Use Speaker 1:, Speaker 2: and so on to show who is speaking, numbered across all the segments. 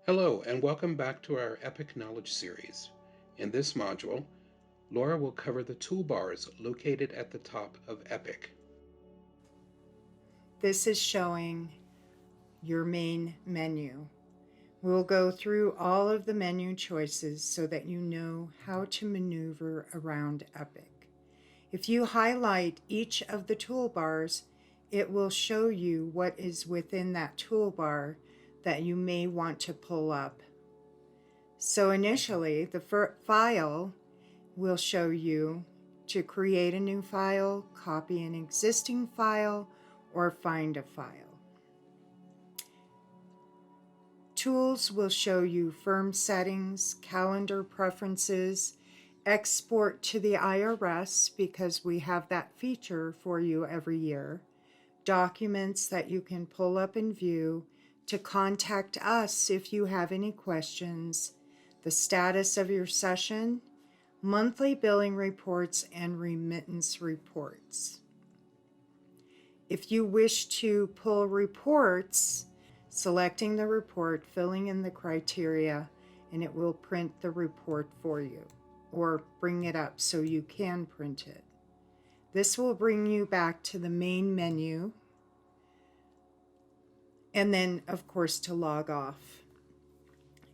Speaker 1: Hello, and welcome back to our Epic Knowledge series. In this module, Laura will cover the toolbars located at the top of Epic.
Speaker 2: This is showing your main menu. We'll go through all of the menu choices so that you know how to maneuver around Epic. If you highlight each of the toolbars, it will show you what is within that toolbar that you may want to pull up. So initially, the file will show you to create a new file, copy an existing file, or find a file. Tools will show you firm settings, calendar preferences, export to the IRS because we have that feature for you every year, documents that you can pull up and view, to contact us if you have any questions, the status of your session, monthly billing reports, and remittance reports. If you wish to pull reports, selecting the report, filling in the criteria, and it will print the report for you or bring it up so you can print it. This will bring you back to the main menu and then, of course, to log off.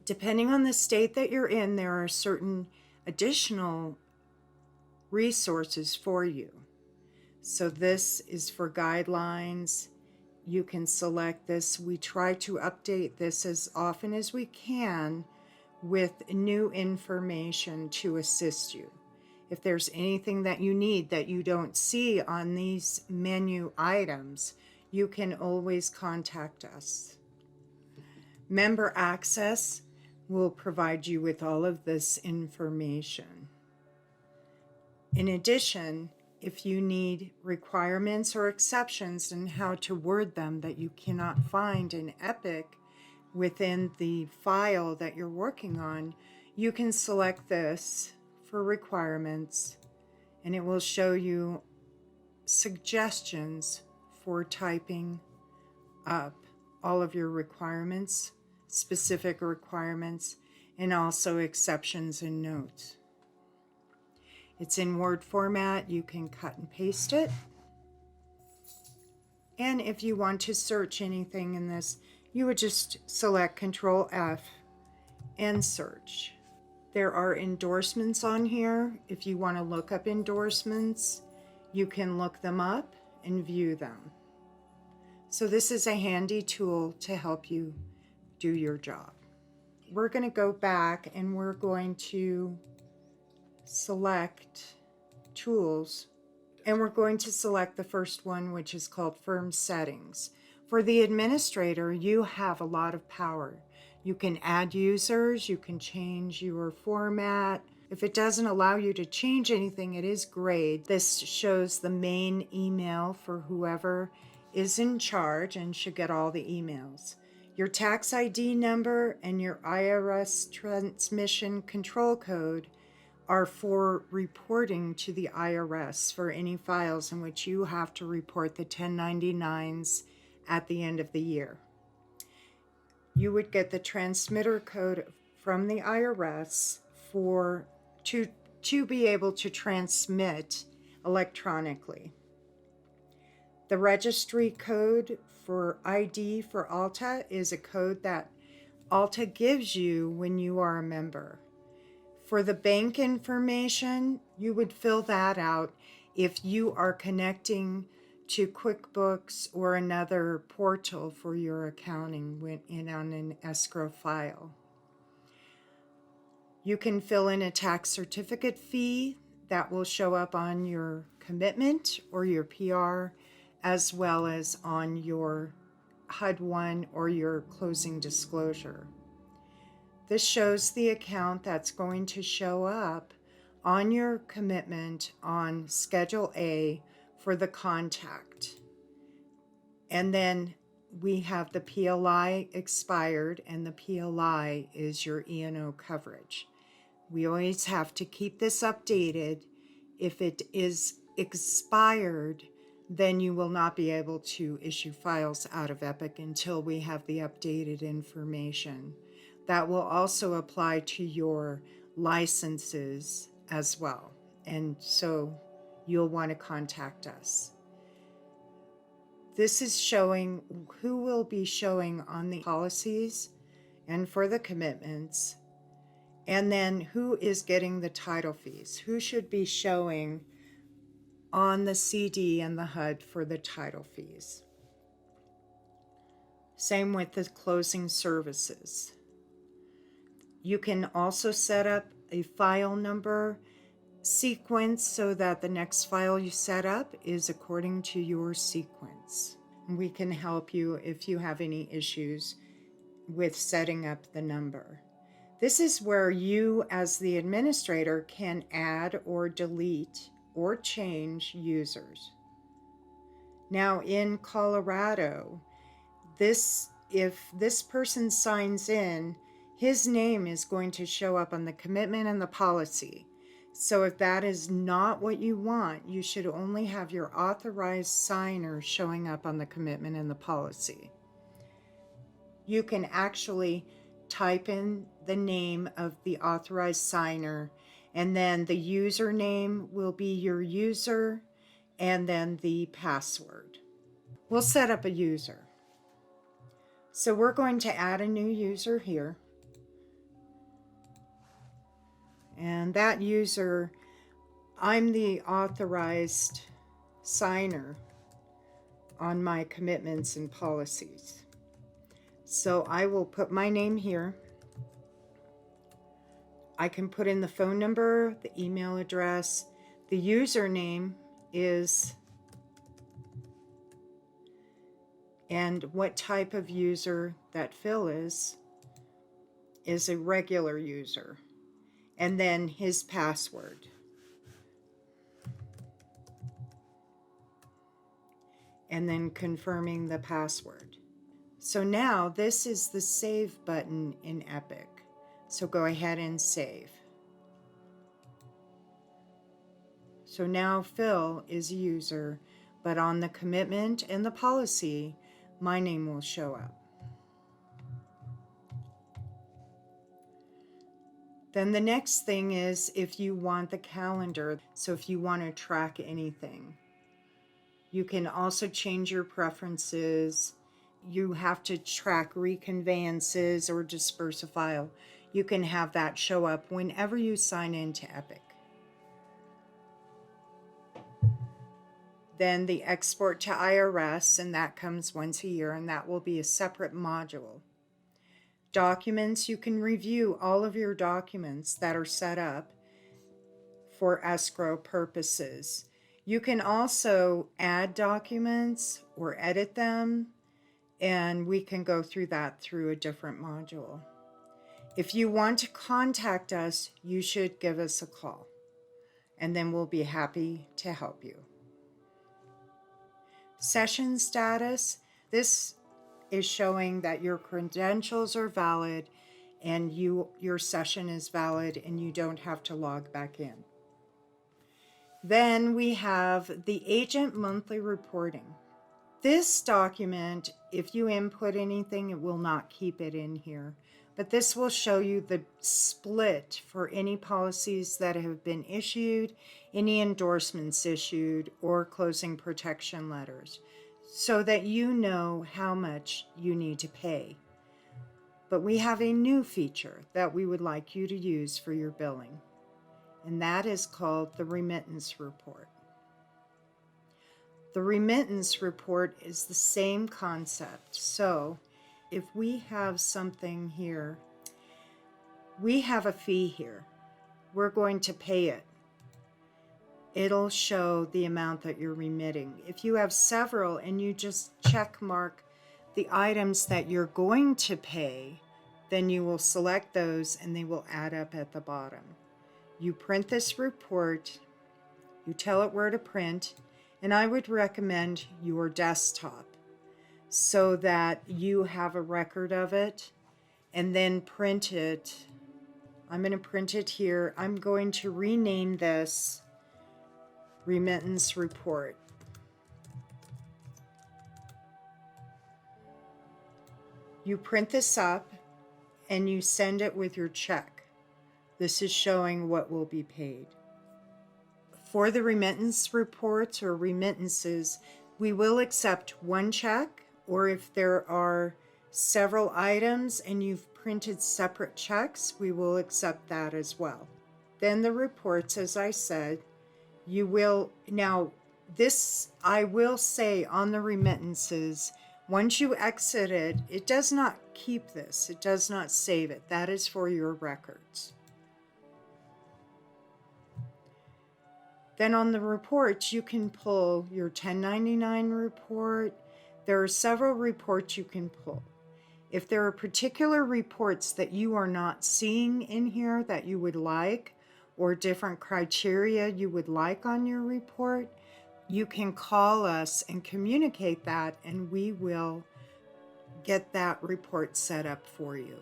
Speaker 2: Depending on the state that you're in, there are certain additional resources for you. So this is for guidelines. You can select this. We try to update this as often as we can with new information to assist you. If there's anything that you need that you don't see on these menu items, you can always contact us. Member Access will provide you with all of this information. In addition, if you need requirements or exceptions and how to word them that you cannot find in Epic within the file that you're working on, you can select this for requirements and it will show you suggestions for typing up all of your requirements, specific requirements, and also exceptions and notes. It's in Word format. You can cut and paste it. And if you want to search anything in this, you would just select Control F and search. There are endorsements on here. If you want to look up endorsements, you can look them up and view them. So this is a handy tool to help you do your job. We're going to go back and we're going to select tools, and we're going to select the first one, which is called Firm Settings. For the administrator, you have a lot of power. You can add users, you can change your format. If it doesn't allow you to change anything, it is great. This shows the main email for whoever is in charge and should get all the emails. Your tax ID number and your IRS transmission control code are for reporting to the IRS for any files in which you have to report the 1099s at the end of the year. You would get the transmitter code from the IRS to be able to transmit electronically. The registry code for ID for Alta is a code that Alta gives you when you are a member. For the bank information, you would fill that out if you are connecting to QuickBooks or another portal for your accounting when in on an escrow file. You can fill in a tax certificate fee that will show up on your commitment or your PR, as well as on your HUD-1 or your closing disclosure. This shows the account that's going to show up on your commitment on Schedule A for the contact. And then we have the Pli Expired, and the Pli is your E&O coverage. We always have to keep this updated. If it is expired, then you will not be able to issue files out of Epic until we have the updated information. that will also apply to your licenses as well. And so you'll want to contact us. This is showing who will be showing on the policies and for the commitments, and then who is getting the title fees, who should be showing on the CD and the HUD for the title fees. Same with the closing services. You can also set up a file number sequence so that the next file you set up is according to your sequence. We can help you if you have any issues with setting up the number. This is where you as the administrator can add or delete or change users. Now in Colorado, if this person signs in, his name is going to show up on the commitment and the policy. So if that is not what you want, you should only have your authorized signer showing up on the commitment and the policy. You can actually type in the name of the authorized signer, and then the username will be your user, and then the password. We'll set up a user. So we're going to add a new user here. And that user, I'm the authorized signer on my commitments and policies. So I will put my name here. I can put in the phone number, the email address. The username is, and what type of user that Phil is a regular user. And then his password. And then confirming the password. So now this is the save button in Epic. So go ahead and save. So now Phil is a user, but on the commitment and the policy, my name will show up. Then the next thing is if you want the calendar. So if you want to track anything, you can also change your preferences. You have to track reconveyances or disperse a file. You can have that show up whenever you sign into Epic. Then the export to IRS, and that comes once a year, and that will be a separate module. Documents, you can review all of your documents that are set up for escrow purposes. You can also add documents or edit them, and we can go through that through a different module. If you want to contact us, you should give us a call, and then we'll be happy to help you. Session status, this is showing that your credentials are valid and your session is valid and you don't have to log back in. Then we have the agent monthly reporting. This document, if you input anything, it will not keep it in here, but this will show you the split for any policies that have been issued, any endorsements issued, or closing protection letters, so that you know how much you need to pay. But we have a new feature that we would like you to use for your billing, and that is called the Remittance Report. The Remittance Report is the same concept. So if we have something here, we have a fee here. We're going to pay it. It'll show the amount that you're remitting. If you have several and you just check mark the items that you're going to pay, then you will select those and they will add up at the bottom. You print this report, you tell it where to print, and I would recommend your desktop so that you have a record of it, and then print it. I'm going to print it here. I'm going to rename this Remittance Report. You print this up, and you send it with your check. This is showing what will be paid. For the remittance reports or remittances, we will accept one check, or if there are several items and you've printed separate checks, we will accept that as well. Then the reports, as I said, you will, now this I will say on the remittances, once you exit it, it does not keep this, it does not save it. That is for your records. Then on the reports, you can pull your 1099 report. There are several reports you can pull. If there are particular reports that you are not seeing in here that you would like, or different criteria you would like on your report, you can call us and communicate that, and we will get that report set up for you.